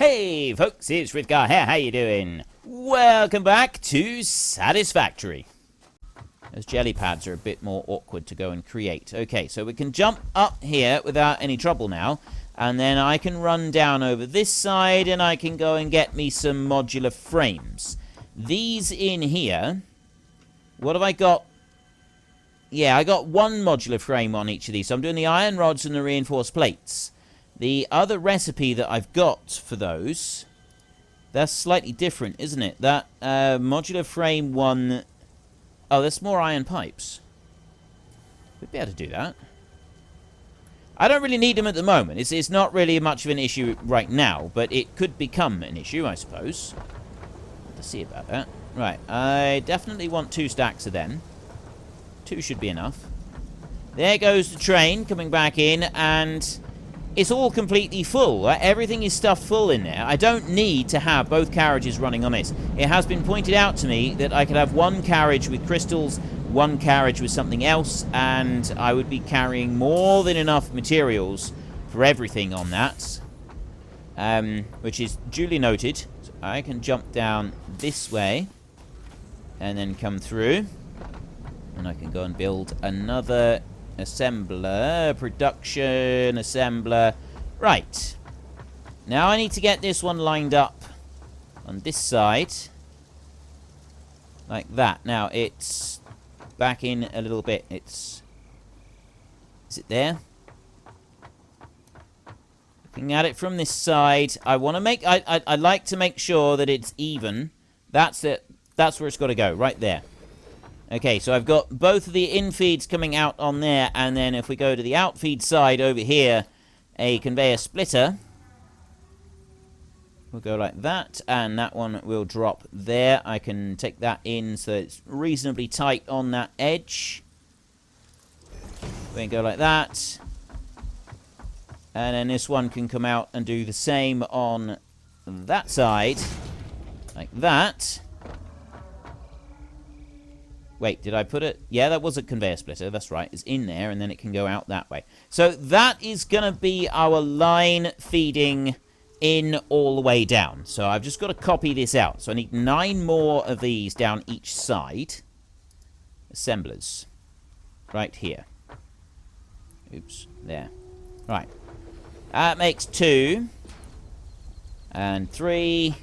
Hey folks, it's Rithgar here, how you doing? Welcome back to Satisfactory. Those jelly pads are a bit more awkward to go and create. Okay, so we can jump up here without any trouble now, and then I can run down over this side and I can go and get me some modular frames. These in here, what have I got? Yeah, I got one modular frame on each of these, so I'm doing the iron rods and the reinforced plates. The other recipe that I've got for those, that's slightly different, isn't it? That modular frame one, oh, there's more iron pipes. We'd be able to do that. I don't really need them at the moment. It's not really much of an issue right now, but it could become an issue, I suppose. Let's see about that. Right, I definitely want 2 stacks of them. 2 should be enough. There goes the train coming back in, and it's all completely full. Everything is stuffed full in there. I don't need to have both carriages running on this. It has been pointed out to me that I could have one carriage with crystals, one carriage with something else, and I would be carrying more than enough materials for everything on that. Which is duly noted. So I can jump down this way and then come through. And I can go and build another assembler, production assembler. Right. Now I need to get this one lined up on this side. Like that. Now it's back in a little bit. Is it there? Looking at it from this side, I want to make, I like to make sure that it's even. That's it. That's where it's got to go, right there. Okay, so I've got both of the in-feeds coming out on there, and then if we go to the out-feed side over here, a conveyor splitter. We'll go like that, and that one will drop there. I can take that in so it's reasonably tight on that edge. We can go like that. And then this one can come out and do the same on that side. Like that. Wait, did I put it? Yeah, that was a conveyor splitter. That's right. It's in there, and then it can go out that way. So that is going to be our line feeding in all the way down. So I've just got to copy this out. So I need 9 more of these down each side. Assemblers. Right here. Oops. There. Right. That makes 2. And 3.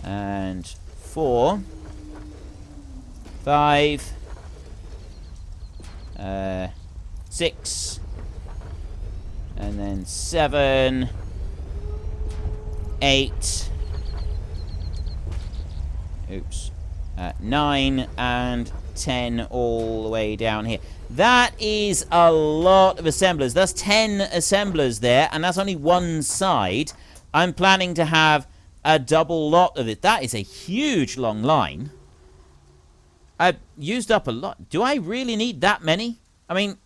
And 4. 5, 6, and then 7, 8, oops, 9, and 10 all the way down here. That is a lot of assemblers. That's 10 assemblers there, and that's only one side. I'm planning to have a double lot of it. That is a huge long line. I've used up a lot. Do I really need that many? I mean,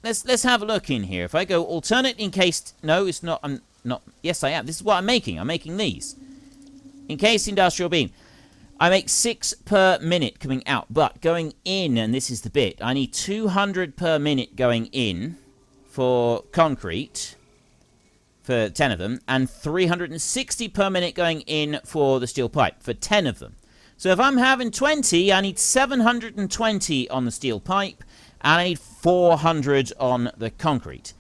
let's have a look in here. If I go alternate encased... No, it's not... I'm not... Yes, I am. This is what I'm making. I'm making these. Encased industrial beam. I make 6 per minute coming out. But going in, and this is the bit, I need 200 per minute going in for concrete. For 10 of them. And 360 per minute going in for the steel pipe. For 10 of them. So if I'm having 20, I need 720 on the steel pipe, and I need 400 on the concrete.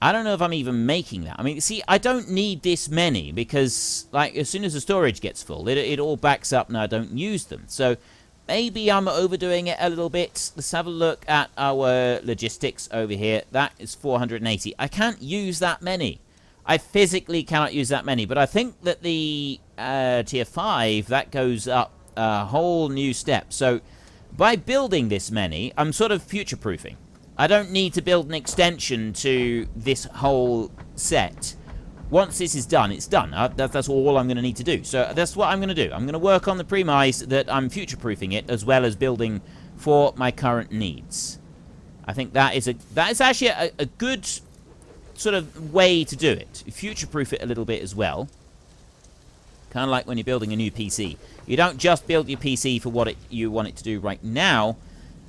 I don't know if I'm even making that. I mean, see, I don't need this many, because, like, as soon as the storage gets full, it all backs up and I don't use them. So maybe I'm overdoing it a little bit. Let's have a look at our logistics over here. That is 480. I can't use that many. I physically cannot use that many, but I think that the tier 5, that goes up a whole new step. So by building this many, I'm sort of future-proofing. I don't need to build an extension to this whole set. Once this is done, it's done. That's all I'm going to need to do. So that's what I'm going to do. I'm going to work on the premise that I'm future-proofing it, as well as building for my current needs. I think that is actually a good sort of way to do it. Future-proof it a little bit as well. Kind of like when you're building a new PC. You don't just build your PC for what you want it to do right now.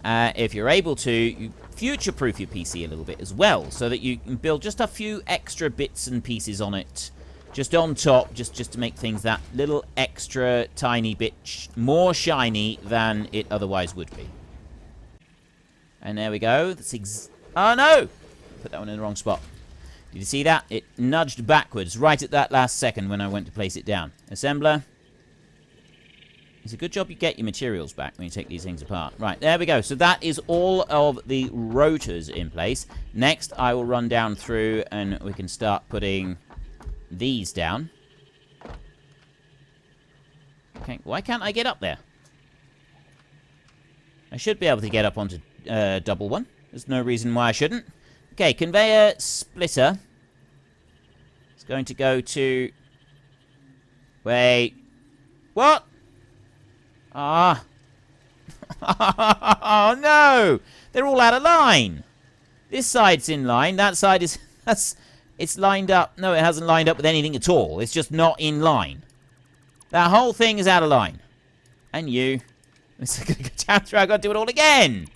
If you're able to, you future-proof your PC a little bit as well, so that you can build just a few extra bits and pieces on it just on top, just to make things that little extra tiny bit more shiny than it otherwise would be. And there we go. Oh, no! Put that one in the wrong spot. Did you see that? It nudged backwards right at that last second when I went to place it down. Assembler. It's a good job you get your materials back when you take these things apart. Right, there we go. So that is all of the rotors in place. Next, I will run down through and we can start putting these down. Okay, why can't I get up there? I should be able to get up onto double one. There's no reason why I shouldn't. Okay, conveyor splitter. It's going to go to... Wait. What? Ah. Oh, no! They're all out of line. This side's in line. That side is... It's lined up. No, it hasn't lined up with anything at all. It's just not in line. That whole thing is out of line. And you. It's going to go down through. I've got to do it all again.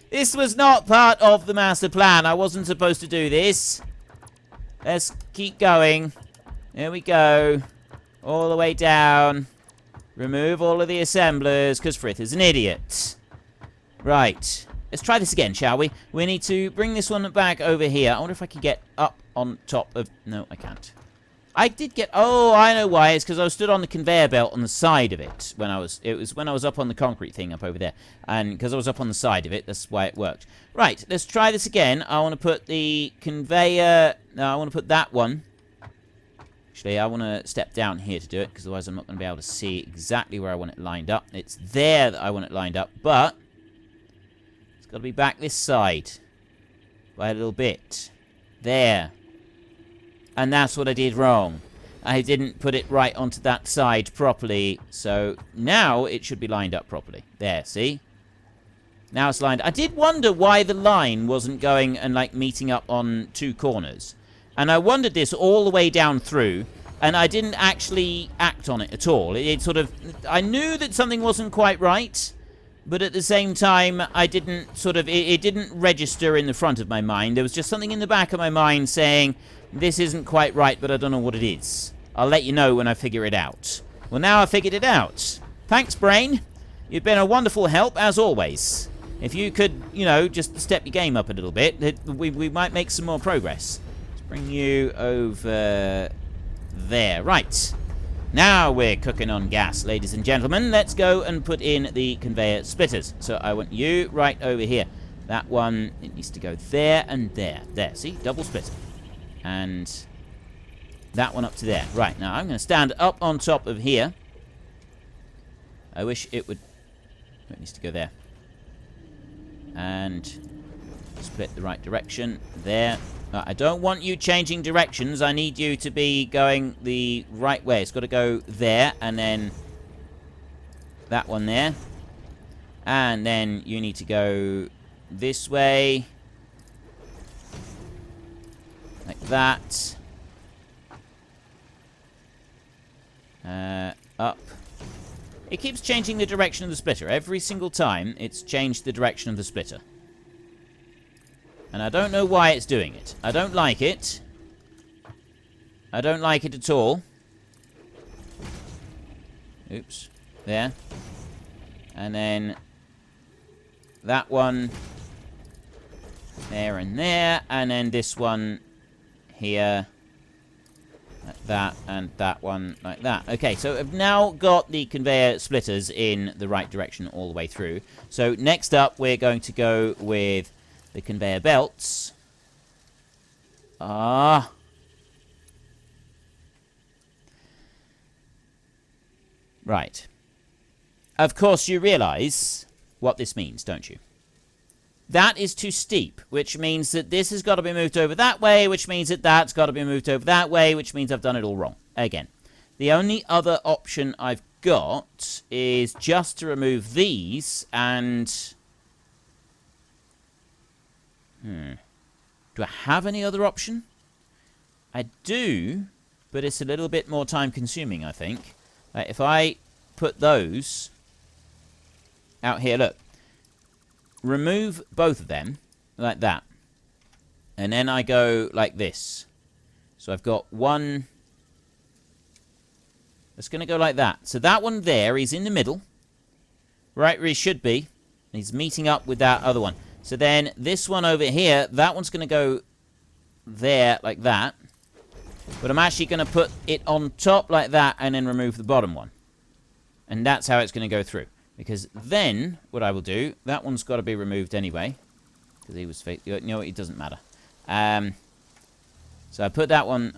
This was not part of the master plan. I wasn't supposed to do this. Let's keep going. There we go. All the way down. Remove all of the assemblers, because Frith is an idiot. Right. Let's try this again, shall we? We need to bring this one back over here. I wonder if I can get up on top of... No, I can't. I did get... Oh, I know why. It's because I was stood on the conveyor belt on the side of it. It was when I was up on the concrete thing up over there. And because I was up on the side of it, that's why it worked. Right, let's try this again. I want to put the conveyor... No, I want to put that one. Actually, I want to step down here to do it, because otherwise I'm not going to be able to see exactly where I want it lined up. It's there that I want it lined up, but it's got to be back this side by a little bit. There. And that's what I did wrong. I didn't put it right onto that side properly, so now it should be lined up properly. There, see? Now it's lined. I did wonder why the line wasn't going and, like, meeting up on two corners. And I wondered this all the way down through, and I didn't actually act on it at all. It sort of... I knew that something wasn't quite right, but at the same time, I didn't sort of... It didn't register in the front of my mind. There was just something in the back of my mind saying, this isn't quite right, but I don't know what it is. I'll let you know when I figure it out. Well, now I figured it out. Thanks, Brain. You've been a wonderful help, as always. If you could, you know, just step your game up a little bit, we might make some more progress. Bring you over there. Right. Now we're cooking on gas, ladies and gentlemen. Let's go and put in the conveyor splitters. So I want you right over here. That one, it needs to go there and there. There, see? Double splitter. And that one up to there. Right, now I'm going to stand up on top of here. I wish it would... It needs to go there. And split the right direction. There. I don't want you changing directions. I need you to be going the right way. It's got to go there, and then that one there. And then you need to go this way. Like that. Up. It keeps changing the direction of the splitter. Every single time, it's changed the direction of the splitter. And I don't know why it's doing it. I don't like it. I don't like it at all. Oops. There. And then that one there and there. And then this one here. Like that. And that one like that. Okay, so I've now got the conveyor splitters in the right direction all the way through. So next up, we're going to go with the conveyor belts. Ah. Right. Of course you realize what this means, don't you? That is too steep, which means that this has got to be moved over that way, which means that that's got to be moved over that way, which means I've done it all wrong. Again. The only other option I've got is just to remove these and... Do I have any other option? I do, but it's a little bit more time consuming, I think. If I put those out here, look. Remove both of them, like that. And then I go like this. So I've got one It's going to go like that. So that one there is in the middle. Right where he should be. He's meeting up with that other one. So then this one over here, that one's going to go there like that. But I'm actually going to put it on top like that and then remove the bottom one. And that's how it's going to go through. Because then, what I will do, that one's got to be removed anyway. Because he was fake. You know, it doesn't matter. So I'll put that one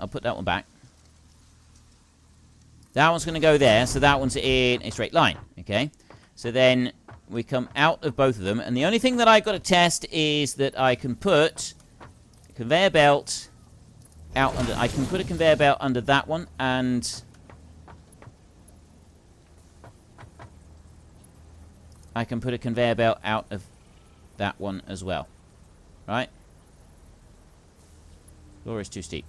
back. That one's going to go there, so that one's in a straight line. Okay? So then we come out of both of them. And the only thing that I've got to test is that I can put a conveyor belt out under... I can put a conveyor belt under that one, and... I can put a conveyor belt out of that one as well. Right? Floor is too steep.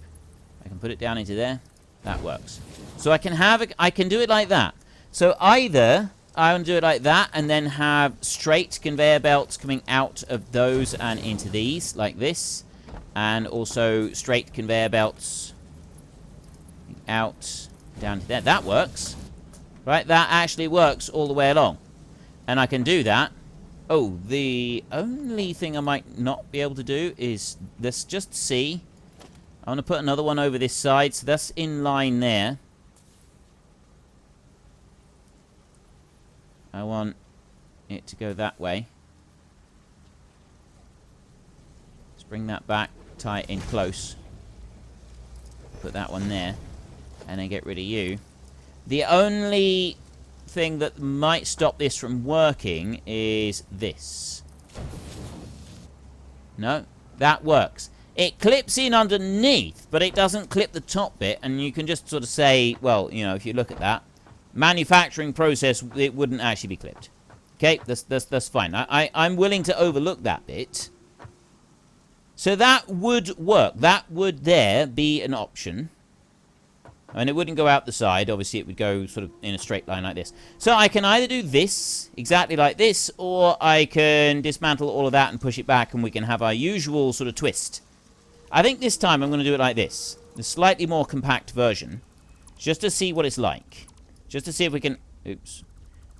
I can put it down into there. That works. So I can have I can do it like that. So either I want to do it like that and then have straight conveyor belts coming out of those and into these like this, and also straight conveyor belts out down to there. That works. Right? That actually works all the way along. And I can do that. Oh, the only thing I might not be able to do is, let's just see. I want to put another one over this side, so that's in line there. I want it to go that way. Let's bring that back, tie it in close. Put that one there, and then get rid of you. The only thing that might stop this from working is this. No, that works. It clips in underneath, but it doesn't clip the top bit, and you can just sort of say, well, you know, if you look at that, manufacturing process, it wouldn't actually be clipped. Okay, that's fine. I'm willing to overlook that bit. So that would work. That would there be an option. And it wouldn't go out the side. Obviously, it would go sort of in a straight line like this. So I can either do this, exactly like this, or I can dismantle all of that and push it back, and we can have our usual sort of twist. I think this time I'm going to do it like this. The slightly more compact version. Just to see what it's like. Just to see if we can... Oops.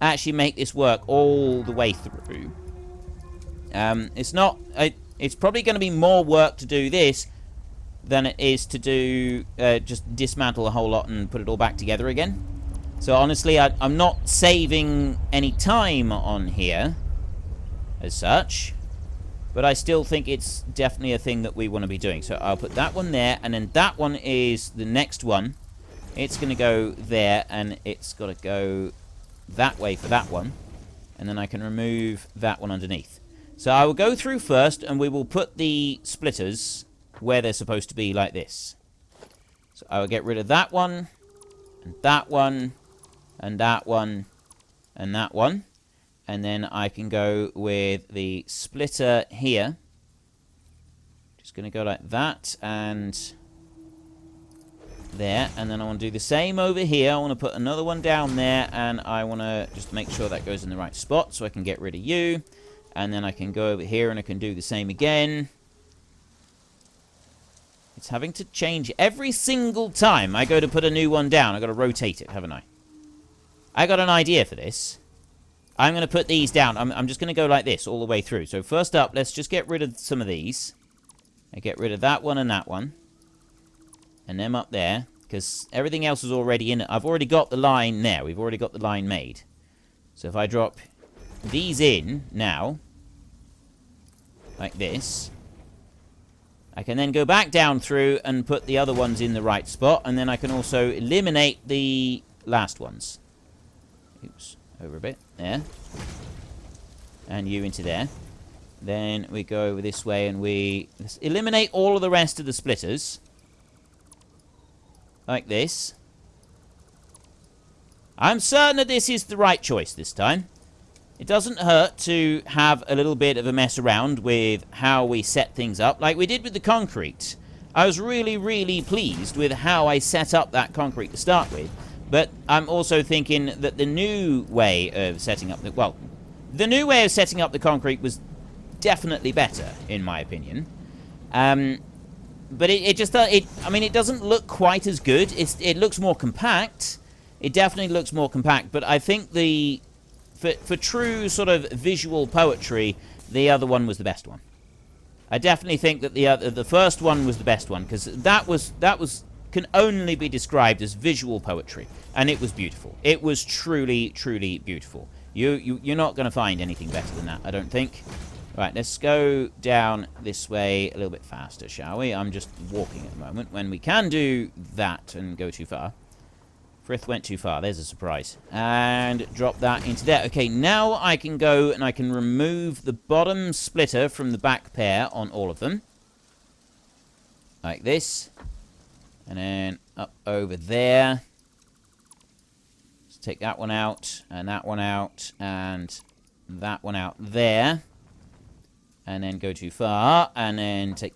Actually make this work all the way through. It's not... It's probably going to be more work to do this than it is to do just dismantle a whole lot and put it all back together again. So honestly, I'm not saving any time on here as such, but I still think it's definitely a thing that we want to be doing. So I'll put that one there, and then that one is the next one. It's going to go there, and it's got to go that way for that one, and then I can remove that one underneath. So I will go through first, and we will put the splitters where they're supposed to be, like this. So I will get rid of that one, and that one, and that one, and that one. And then I can go with the splitter here. Just going to go like that, and there. And then I want to do the same over here. I want to put another one down there, and I want to just make sure that goes in the right spot so I can get rid of you. And then I can go over here, and I can do the same again. It's having to change every single time I go to put a new one down. I've got to rotate it, haven't I? I got an idea for this. I'm going to put these down. I'm just going to go like this all the way through. So first up, let's just get rid of some of these. I get rid of that one and that one. And them up there. Because everything else is already in it. I've already got the line there. We've already got the line made. So if I drop these in now, like this, I can then go back down through and put the other ones in the right spot. And then I can also eliminate the last ones. Oops, over a bit. There. And you into there. Then we go over this way and we eliminate all of the rest of the splitters. Like this. I'm certain that this is the right choice this time. It doesn't hurt to have a little bit of a mess around with how we set things up, like we did with the concrete. I was really, really pleased with how I set up that concrete to start with. But I'm also thinking that the new way of setting up the... Well, the new way of setting up the concrete was definitely better, in my opinion. But it just... I mean, it doesn't look quite as good. It looks more compact. It definitely looks more compact, but I think for true sort of visual poetry, the other one was the best one. I definitely think that the first one was the best one, because that can only be described as visual poetry, and it was beautiful. It was truly, truly beautiful. You're not going to find anything better than that, I don't think. Right, let's go down this way a little bit faster, shall we? I'm just walking at the moment, when we can do that and go too far. Frith went too far. There's a surprise. And drop that into there. Okay, now I can go and I can remove the bottom splitter from the back pair on all of them. Like this. And then up over there. Let's take that one out, and that one out, and that one out there. And then go too far, and then take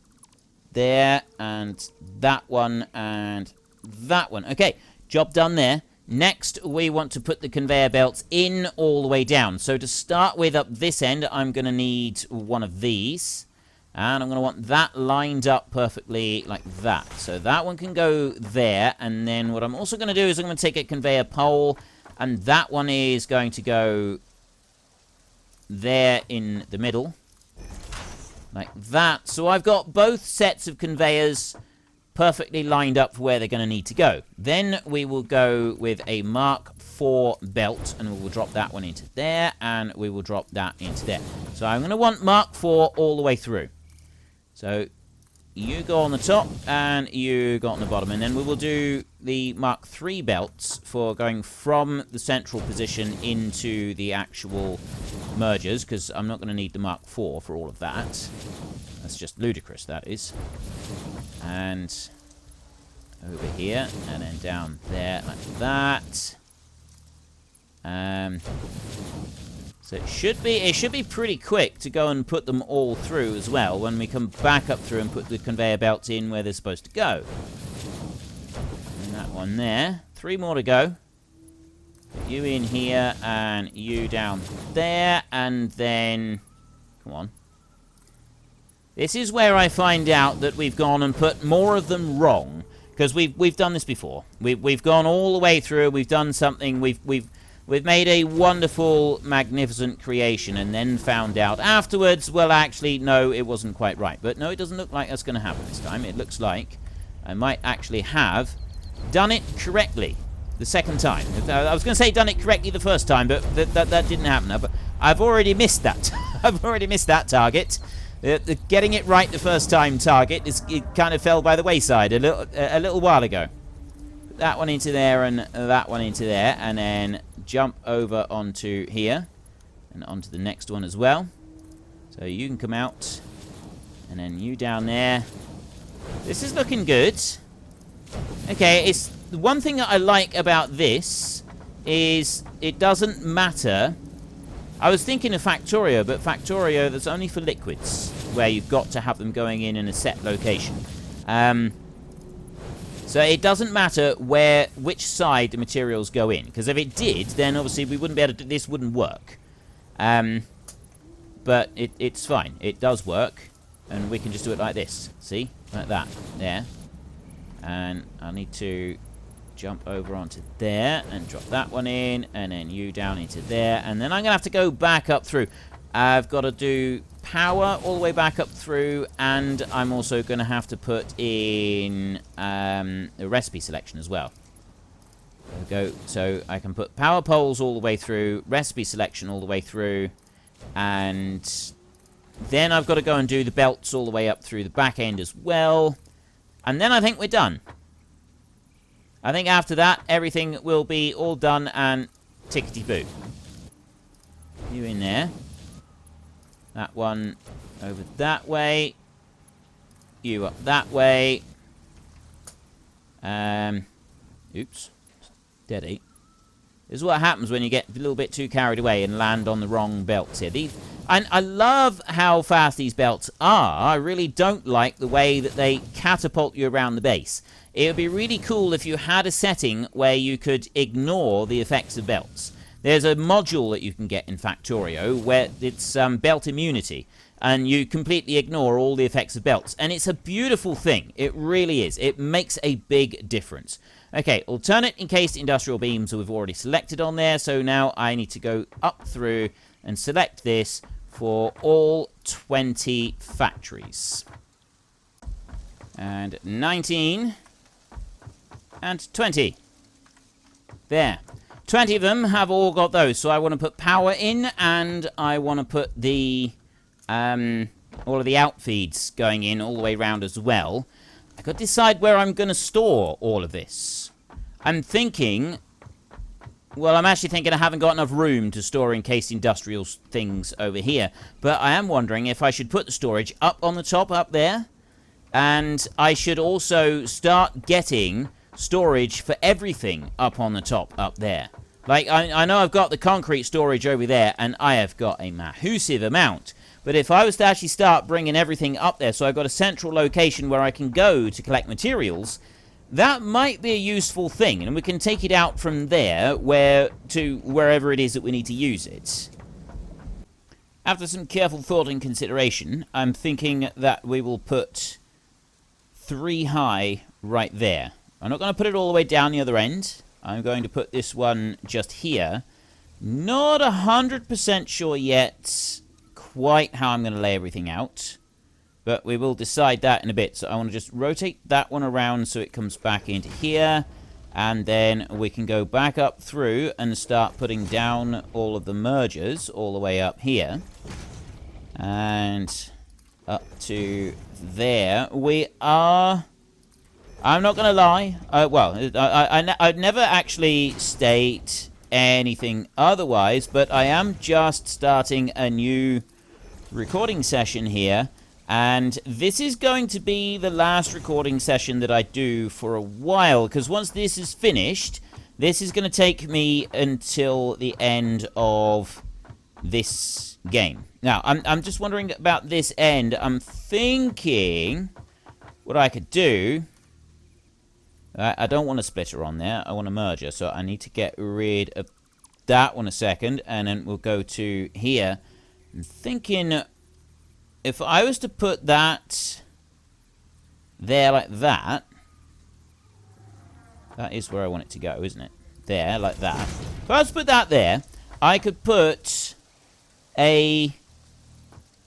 there, and that one, and that one. Okay, job done there. Next, we want to put the conveyor belts in all the way down. So to start with, up this end, I'm going to need one of these. And I'm going to want that lined up perfectly like that. So that one can go there. And then what I'm also going to do is I'm going to take a conveyor pole, and that one is going to go there in the middle. Like that. So I've got both sets of conveyors perfectly lined up for where they're going to need to go. Then we will go with a Mark IV belt, and we will drop that one into there, and we will drop that into there. So I'm going to want Mark IV all the way through. So you go on the top, and you go on the bottom, and then we will do the Mark III belts for going from the central position into the actual mergers, because I'm not going to need the Mark IV for all of that. That's just ludicrous, that is. And over here, and then down there like that. So it should be pretty quick to go and put them all through as well when we come back up through and put the conveyor belts in where they're supposed to go. And that one there. 3 more to go. You in here, and you down there, and then... Come on. This is where I find out that we've gone and put more of them wrong, because we've done this before. We've gone all the way through. We've done something. We've made a wonderful, magnificent creation, and then found out afterwards, well, actually, no, it wasn't quite right. But no, it doesn't look like that's going to happen this time. It looks like I might actually have done it correctly the second time. I was going to say done it correctly the first time, but that didn't happen. I've already missed that. I've already missed that target. The getting it right the first time target it kind of fell by the wayside a little while ago. Put that one into there, and that one into there, and then jump over onto here and onto the next one as well. So you can come out, and then you down there. This is looking good. Okay, it's the one thing that I like about this is it doesn't matter. I was thinking of Factorio, but Factorio, that's only for liquids, where you've got to have them going in a set location. So it doesn't matter which side the materials go in, because if it did, then obviously we wouldn't be able to. This wouldn't work. But it's fine. It does work, and we can just do it like this. See, like that, there. And I need to jump over onto there and drop that one in, and then you down into there, and then I'm gonna have to go back up through. I've got to do power all the way back up through, and I'm also going to have to put in a recipe selection as well. There we go. So I can put power poles all the way through, recipe selection all the way through, and then I've got to go and do the belts all the way up through the back end as well. And then I think we're done. I think after that, everything will be all done and tickety-boo. You in there. That one over that way. You up that way. Oops. Deady. This is what happens when you get a little bit too carried away and land on the wrong belts here. And I love how fast these belts are. I really don't like the way that they catapult you around the base. It would be really cool if you had a setting where you could ignore the effects of belts. There's a module that you can get in Factorio where it's belt immunity, and you completely ignore all the effects of belts. And it's a beautiful thing. It really is. It makes a big difference. Okay, alternate encased industrial beams we've already selected on there. So now I need to go up through and select this for all 20 factories. And 19 and 20. There. 20 of them have all got those. So I want to put power in, and I want to put the all of the outfeeds going in all the way around as well. I got to decide where I'm going to store all of this. I'm thinking... Well, I'm actually thinking I haven't got enough room to store encased industrial things over here. But I am wondering if I should put the storage up on the top up there. And I should also start getting storage for everything up on the top up there. Like, I know I've got the concrete storage over there, and I have got a massive amount. But if I was to actually start bringing everything up there, so I've got a central location where I can go to collect materials... That might be a useful thing, and we can take it out from there to wherever it is that we need to use it. After some careful thought and consideration, I'm thinking that we will put 3 high right there. I'm not going to put it all the way down the other end. I'm going to put this one just here. Not 100% sure yet quite how I'm going to lay everything out. But we will decide that in a bit. So I want to just rotate that one around so it comes back into here. And then we can go back up through and start putting down all of the mergers all the way up here. And up to there. We are... I'm not going to lie. I'd never actually state anything otherwise. But I am just starting a new recording session here. And this is going to be the last recording session that I do for a while, because once this is finished, this is going to take me until the end of this game. Now, I'm just wondering about this end. I'm thinking what I could do. I don't want a splitter on there. I want a merger, so I need to get rid of that one a second, and then we'll go to here. I'm thinking... If I was to put that there like that, that is where I want it to go, isn't it? There, like that. If I was to put that there, I could put a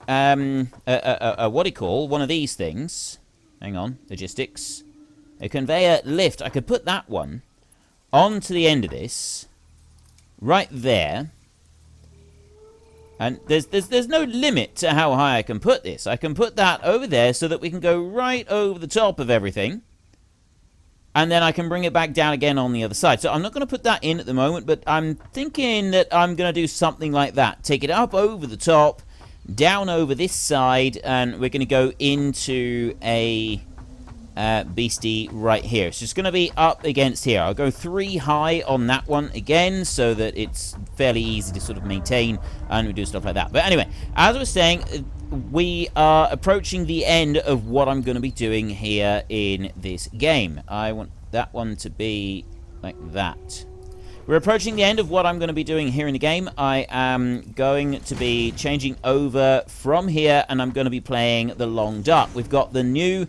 what do you call, one of these things. Hang on, logistics. A conveyor lift. I could put that one onto the end of this, right there. And there's no limit to how high I can put this. I can put that over there so that we can go right over the top of everything. And then I can bring it back down again on the other side. So I'm not going to put that in at the moment, but I'm thinking that I'm going to do something like that. Take it up over the top, down over this side, and we're going to go into a beastie right here. So it's going to be up against here. I'll go 3 high on that one again so that it's fairly easy to sort of maintain and we do stuff like that. But anyway, as I was saying, we are approaching the end of what I'm going to be doing here in this game. I want that one to be like that. We're approaching the end of what I'm going to be doing here in the game. I am going to be changing over from here, and I'm going to be playing the Long Dark. We've got the new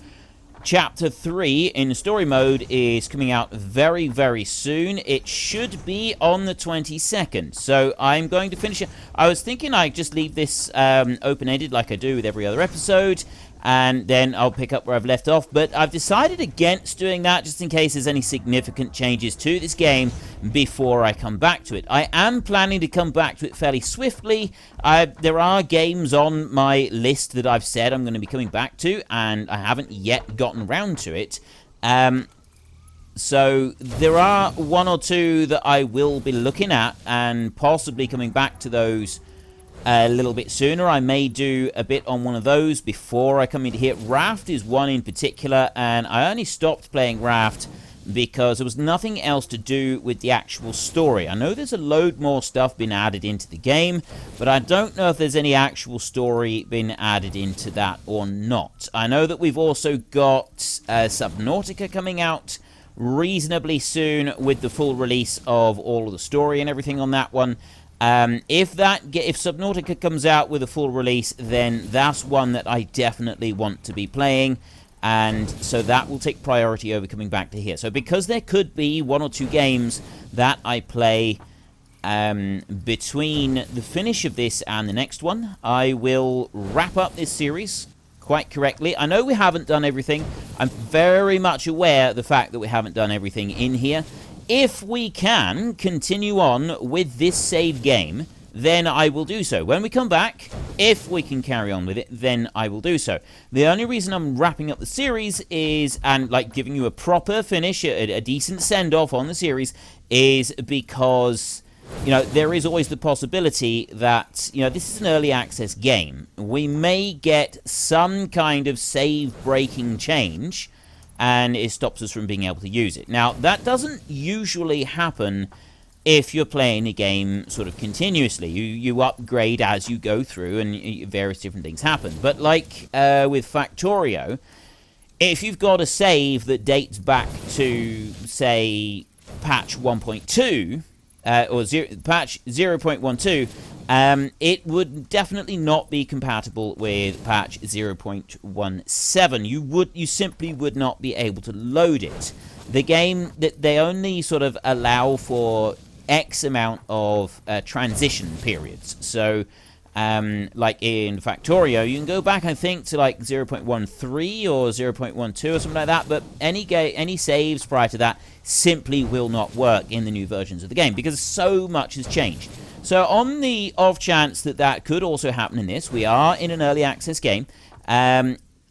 Chapter 3 in story mode is coming out very, very soon. It should be on the 22nd. So I'm going to finish it. I was thinking I'd just leave this open-ended like I do with every other episode, and then I'll pick up where I've left off. But I've decided against doing that just in case there's any significant changes to this game before I come back to it. I am planning to come back to it fairly swiftly. There are games on my list that I've said I'm going to be coming back to, and I haven't yet gotten around to it. So there are 1 or 2 that I will be looking at and possibly coming back to those a little bit sooner. I may do a bit on one of those before I come into here. Raft is one in particular, and I only stopped playing Raft because there was nothing else to do with the actual story. I know there's a load more stuff been added into the game, but I don't know if there's any actual story been added into that or not. I know that we've also got Subnautica coming out reasonably soon with the full release of all of the story and everything on that one. If Subnautica comes out with a full release, then that's one that I definitely want to be playing. And so that will take priority over coming back to here. So because there could be 1 or 2 games that I play between the finish of this and the next one, I will wrap up this series quite correctly. I know we haven't done everything. I'm very much aware of the fact that we haven't done everything in here. If we can continue on with this save game, then I will do so. When we come back, if we can carry on with it, then I will do so. The only reason I'm wrapping up the series is, and like giving you a proper finish, a decent send-off on the series, is because, you know, there is always the possibility that, you know, this is an early access game. We may get some kind of save-breaking change, and it stops us from being able to use it. Now, that doesn't usually happen if you're playing a game sort of continuously. You upgrade as you go through, and various different things happen. But like with Factorio, if you've got a save that dates back to, say, patch 1.2, or patch 0.12, it would definitely not be compatible with patch 0.17. You simply would not be able to load it. The game, that they only sort of allow for X amount of transition periods. So, like in Factorio, you can go back, I think, to like 0.13 or 0.12 or something like that, but any saves prior to that simply will not work in the new versions of the game, because so much has changed. So on the off chance that that could also happen in this, we are in an early access game,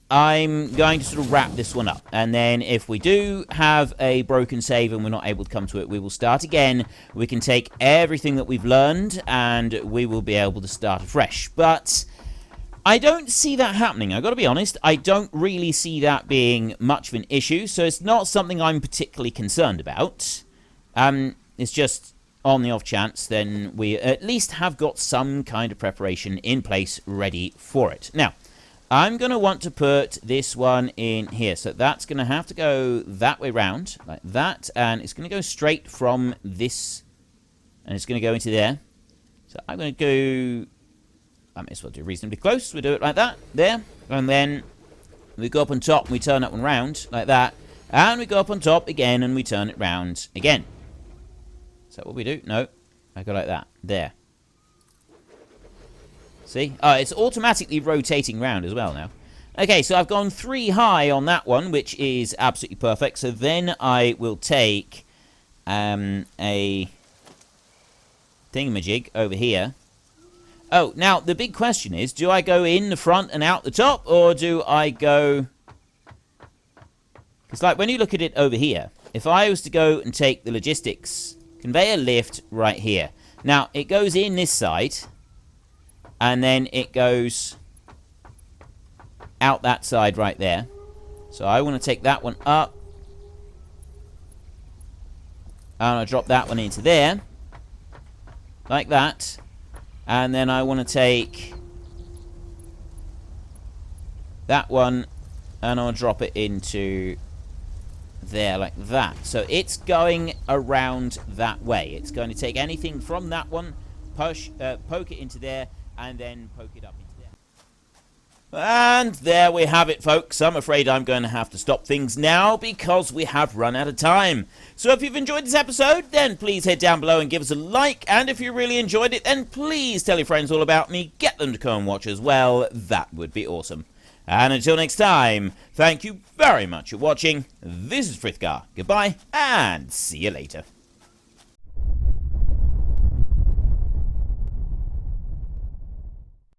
I'm going to sort of wrap this one up, and then if we do have a broken save and we're not able to come to it, we will start again. We can take everything that we've learned, and we will be able to start afresh. But I don't see that happening. I've got to be honest, I don't really see that being much of an issue, so it's not something I'm particularly concerned about. It's just, on the off chance, then we at least have got some kind of preparation in place ready for it. Now, I'm going to want to put this one in here. So that's going to have to go that way round, like that. And it's going to go straight from this, and it's going to go into there. So I'm going to go, I may as well do reasonably close. We do it like that, there. And then we go up on top and we turn that one round, like that. And we go up on top again and we turn it round again. Is that what we do? No. I go like that, there. See? It's automatically rotating round as well now. Okay, so I've gone 3 high on that one, which is absolutely perfect. So then I will take a thingamajig over here. Oh, now the big question is, do I go in the front and out the top, or do I go... Because like when you look at it over here, if I was to go and take the logistics conveyor lift right here. Now, it goes in this side, and then it goes out that side right there. So I want to take that one up. And I'll drop that one into there. Like that. And then I want to take that one, and I'll drop it into there like that. So it's going around that way. It's going to take anything from that one, poke it into there, and then poke it up into there. And there we have it, folks. I'm afraid I'm going to have to stop things now because we have run out of time. So if you've enjoyed this episode, then please head down below and give us a like. And if you really enjoyed it, then please tell your friends all about me. Get them to come and watch as well. That would be awesome. And until next time, thank you very much for watching. This is Frithgar. Goodbye, and see you later.